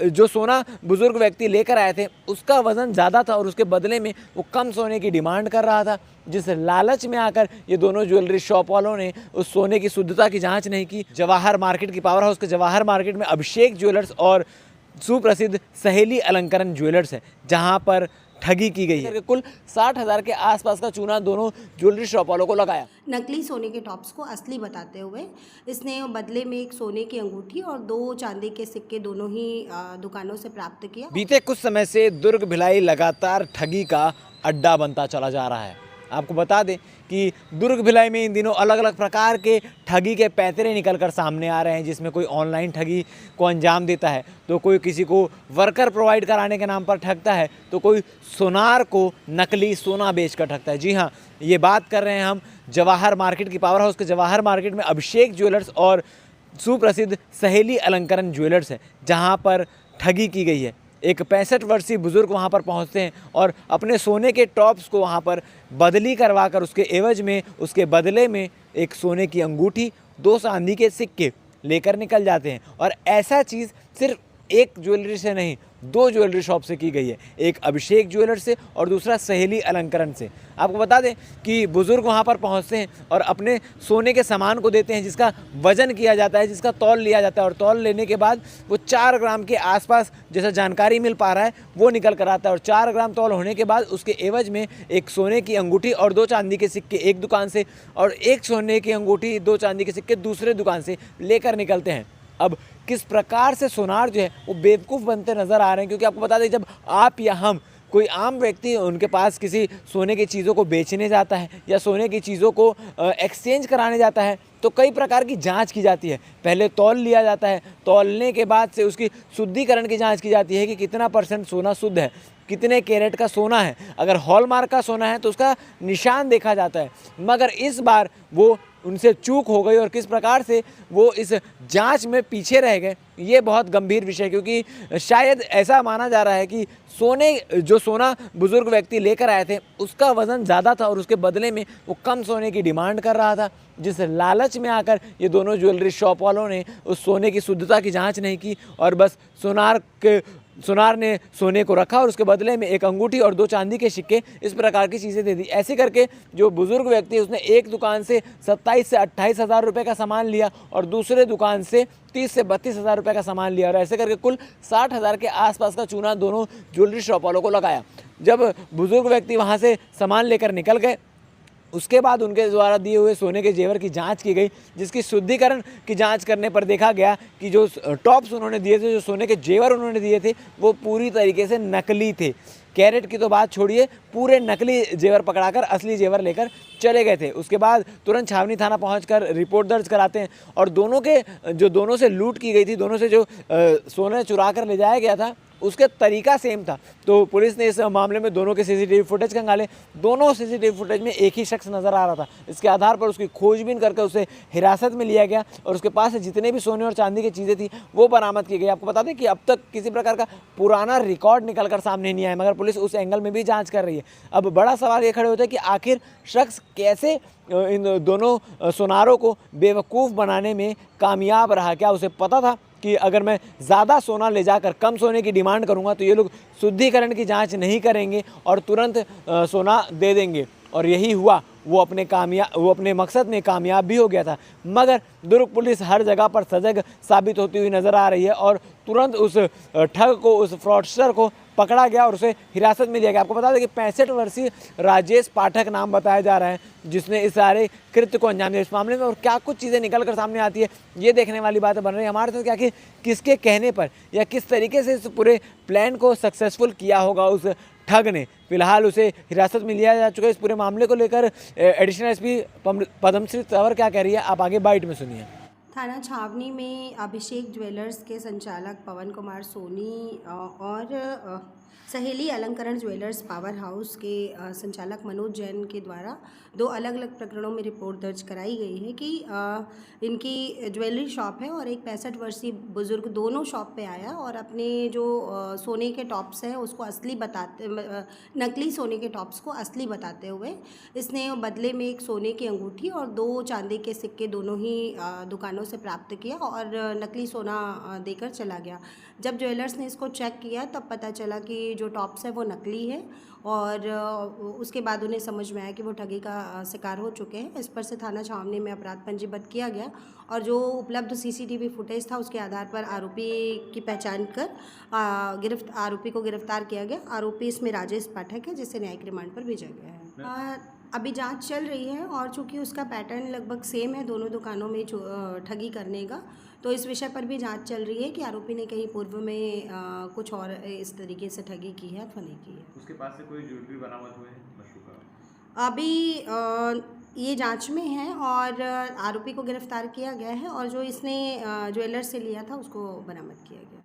जो सोना बुजुर्ग व्यक्ति लेकर आए थे उसका वजन ज़्यादा था और उसके बदले में वो कम सोने की डिमांड कर रहा था, जिस लालच में आकर ये दोनों ज्वेलरी शॉप वालों ने उस सोने की शुद्धता की जांच नहीं की। जवाहर मार्केट की पावर हाउस के जवाहर मार्केट में अभिषेक ज्वेलर्स और सुप्रसिद्ध सहेली अलंकरण ज्वेलर्स है जहां पर ठगी की गई है। कुल 60,000 के आसपास का चूना दोनों ज्वेलरी शॉप वालों को लगाया। नकली सोने के टॉप्स को असली बताते हुए इसने बदले में एक सोने की अंगूठी और 2 चांदी के सिक्के दोनों ही दुकानों से प्राप्त किया। बीते कुछ समय से दुर्ग भिलाई लगातार ठगी का अड्डा बनता चला जा रहा है। आपको बता दें कि दुर्ग भिलाई में इन दिनों अलग अलग प्रकार के ठगी के पैंतरे निकल कर सामने आ रहे हैं, जिसमें कोई ऑनलाइन ठगी को अंजाम देता है, तो कोई किसी को वर्कर प्रोवाइड कराने के नाम पर ठगता है, तो कोई सोनार को नकली सोना बेचकर ठगता है। जी हाँ, ये बात कर रहे हैं हम जवाहर मार्केट की पावर हाउस के जवाहर मार्केट में अभिषेक ज्वेलर्स और सुप्रसिद्ध सहेली अलंकरण ज्वेलर्स है जहाँ पर ठगी की गई है। एक 65 वर्षीय बुजुर्ग वहाँ पर पहुँचते हैं और अपने सोने के टॉप्स को वहाँ पर बदली करवा कर उसके एवज में, उसके बदले में एक सोने की अंगूठी, 2 चांदी के सिक्के लेकर निकल जाते हैं। और ऐसा चीज़ सिर्फ एक ज्वेलरी से नहीं, 2 ज्वेलरी शॉप से की गई है, एक अभिषेक ज्वेलर से और दूसरा सहेली अलंकरण से। आपको बता दें कि बुज़ुर्ग वहाँ पर पहुँचते हैं और अपने सोने के सामान को देते हैं, जिसका वजन किया जाता है, जिसका तौल लिया जाता है, और तौल लेने के बाद वो 4 ग्राम के आसपास जैसा जानकारी मिल पा रहा है वो निकल कर आता है। और 4 ग्राम तौल होने के बाद उसके एवज में एक सोने की अंगूठी और 2 चांदी के सिक्के एक दुकान से और एक सोने की अंगूठी 2 चांदी के सिक्के दूसरे दुकान से लेकर निकलते हैं। अब किस प्रकार से सोनार जो है वो बेवकूफ़ बनते नज़र आ रहे हैं, क्योंकि आपको बता दें जब आप या हम, कोई आम व्यक्ति उनके पास किसी सोने की चीज़ों को बेचने जाता है या सोने की चीज़ों को एक्सचेंज कराने जाता है तो कई प्रकार की जांच की जाती है। पहले तौल लिया जाता है, तौलने के बाद से उसकी शुद्धिकरण की जांच की जाती है कि कितना % सोना शुद्ध है, कितने कैरेट का सोना है। अगर हॉलमार्क का सोना है तो उसका निशान देखा जाता है। मगर इस बार वो उनसे चूक हो गई और किस प्रकार से वो इस जांच में पीछे रह गए, ये बहुत गंभीर विषय है। क्योंकि शायद ऐसा माना जा रहा है कि जो सोना बुजुर्ग व्यक्ति लेकर आए थे उसका वज़न ज़्यादा था और उसके बदले में वो कम सोने की डिमांड कर रहा था, जिस लालच में आकर ये दोनों ज्वेलरी शॉप वालों ने उस सोने की शुद्धता की जांच नहीं की और बस सोनार ने सोने को रखा और उसके बदले में एक अंगूठी और 2 चांदी के सिक्के, इस प्रकार की चीज़ें दे दी। ऐसे करके जो बुजुर्ग व्यक्ति उसने एक दुकान से 27 से 28 हज़ार रुपये का सामान लिया और दूसरे दुकान से 30 से 32 हज़ार रुपये का सामान लिया और ऐसे करके कुल 60,000 के आसपास का चूना दोनों ज्वेलरी शॉप वालों को लगाया। जब बुजुर्ग व्यक्ति वहाँ से सामान लेकर निकल गए उसके बाद उनके द्वारा दिए हुए सोने के जेवर की जांच की गई, जिसकी शुद्धिकरण की जांच करने पर देखा गया कि जो टॉप्स उन्होंने दिए थे, जो सोने के जेवर उन्होंने दिए थे, वो पूरी तरीके से नकली थे। कैरेट की तो बात छोड़िए, पूरे नकली जेवर पकड़ाकर असली जेवर लेकर चले गए थे। उसके बाद तुरंत छावनी थाना पहुंचकर रिपोर्ट दर्ज कराते हैं और दोनों से लूट की गई थी, दोनों से जो सोना चुरा कर ले जाया गया था उसके तरीका सेम था। तो पुलिस ने इस मामले में दोनों के सीसीटीवी फुटेज खंगाले। दोनों सीसीटीवी फुटेज में एक ही शख्स नज़र आ रहा था। इसके आधार पर उसकी खोजबीन करके उसे हिरासत में लिया गया और उसके पास जितने भी सोने और चांदी की चीज़ें थी वो बरामद की गई। आपको बता दें कि अब तक किसी प्रकार का पुराना रिकॉर्ड निकल कर सामने नहीं आया, मगर पुलिस उस एंगल में भी जाँच कर रही है। अब बड़ा सवाल ये खड़े होता है कि आखिर शख्स कैसे इन दोनों सोनारों को बेवकूफ़ बनाने में कामयाब रहा। क्या उसे पता था कि अगर मैं ज़्यादा सोना ले जाकर कम सोने की डिमांड करूंगा तो ये लोग शुद्धिकरण की जांच नहीं करेंगे और तुरंत सोना दे देंगे, और यही हुआ। वो अपने मकसद में कामयाब भी हो गया था। मगर दुर्ग पुलिस हर जगह पर सजग साबित होती हुई नज़र आ रही है और तुरंत उस ठग को, उस फ्रॉडस्टर को पकड़ा गया और उसे हिरासत में लिया गया। आपको बता दें कि 65 वर्षीय राजेश पाठक नाम बताया जा रहा है जिसने इस सारे कृत्य को अंजाम दिया। इस मामले में और क्या कुछ चीज़ें निकल कर सामने आती है ये देखने वाली बातें बन रही है हमारे तो, क्या कि किसके कहने पर या किस तरीके से इस पूरे प्लान को सक्सेसफुल किया होगा उस ठग ने। फिलहाल उसे हिरासत में लिया जा चुका है। इस पूरे मामले को लेकर एडिशनल एसपी पद्मश्री तंवर क्या कह रही है, आप आगे बाइट में सुनिए। थाना छावनी में अभिषेक ज्वेलर्स के संचालक पवन कुमार सोनी और सहेली अलंकरण ज्वेलर्स पावर हाउस के संचालक मनोज जैन के द्वारा 2 अलग अलग प्रकरणों में रिपोर्ट दर्ज कराई गई है कि इनकी ज्वेलरी शॉप है और एक 65 वर्षीय बुजुर्ग दोनों शॉप पे आया और अपने जो सोने के टॉप्स हैं उसको नकली सोने के टॉप्स को असली बताते हुए इसने बदले में एक सोने की अंगूठी और 2 चांदी के सिक्के दोनों ही दुकानों वालों से प्राप्त किया और नकली सोना देकर चला गया। जब ज्वेलर्स ने इसको चेक किया तब पता चला कि जो टॉप्स है वो नकली है और उसके बाद उन्हें समझ में आया कि वो ठगी का शिकार हो चुके हैं। इस पर से थाना छावनी में अपराध पंजीबद्ध किया गया और जो उपलब्ध सीसीटीवी फुटेज था उसके आधार पर आरोपी की पहचान कर आरोपी को गिरफ्तार किया गया। आरोपी इसमें राजेश पाठक है जिसे न्यायिक रिमांड पर भेजा गया है। अभी जांच चल रही है और चूंकि उसका पैटर्न लगभग सेम है दोनों दुकानों में ठगी करने का, तो इस विषय पर भी जांच चल रही है कि आरोपी ने कहीं पूर्व में कुछ और इस तरीके से ठगी की है अथवा नहीं की है। उसके पास से कोई ज्वेलरी बरामद हुए हैं मशरूका? अभी ये जांच में है और आरोपी को गिरफ्तार किया गया है और जो इसने ज्वेलर से लिया था उसको बरामद किया गया।